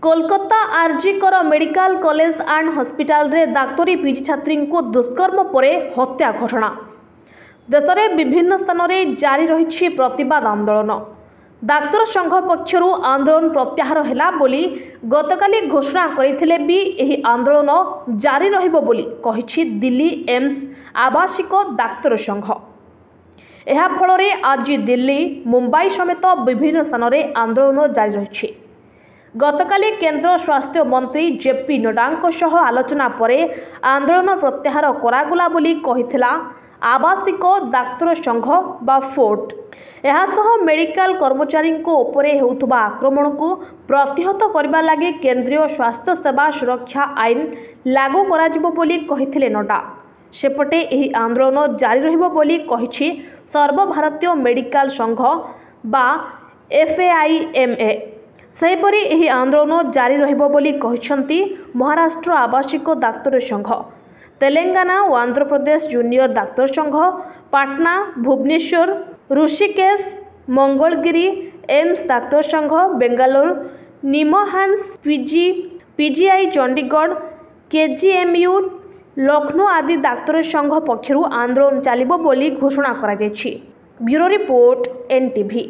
Kolkata RG Kar medical college and hospital रे डाक्तरी PG छात्री को दुष्कर्म पर हत्या घटना। देश में विभिन्न स्थान में जारी रही प्रतिवाद आंदोलन। डाक्तर संघ पक्षर आंदोलन प्रत्याहार हैला बोली गतकाली घोषणा करथिले भी एही आंदोलन जारी रहिबो बोली कहिछि दिल्ली एम्स आवासिक डाक्तर संघ। एहा फଳରେ आज दिल्ली मुंबई समेत विभिन्न स्थान में आंदोलन जारी रही। गतकाली केंद्र स्वास्थ्य मंत्री जेपी नड्डा आलोचना पर आंदोलन प्रत्याहार करागला बोली कहिथिला आवासिक डाक्तर संघ बा फोर्ट। एहासह मेडिकल कर्मचारी उपरे हेउथुबा आक्रमण को प्रतिहत करबा लागि केंद्रीय स्वास्थ्य सेवा सुरक्षा आईन लागू कराजिबो बोली कहिथिले नड्डा। सेपटे एही आंदोलन जारी रहिबो बोली कहिछि सर्वभारतीय मेडिकल संघ बा एफएआईएमए। सेहीपरि एही आंदोलन जारी रहिबो बोली कहिसंती महाराष्ट्र आवासिक डाक्तर संघ, तेलंगाना और आंध्र प्रदेश जूनियर डाक्तर संघ, पाटना, भुवनेश्वर, ऋषिकेश, मंगलगिरी एम्स डाक्तर संघ, बेंगालुरु, निमहांस पीजीआई चंडीगढ़, केजीएमयू, लखनऊ आदि डाक्तर संघ पक्षरु आंदोलन चलिबो बोली घोषणा करा जायछि। Bureau report NTV.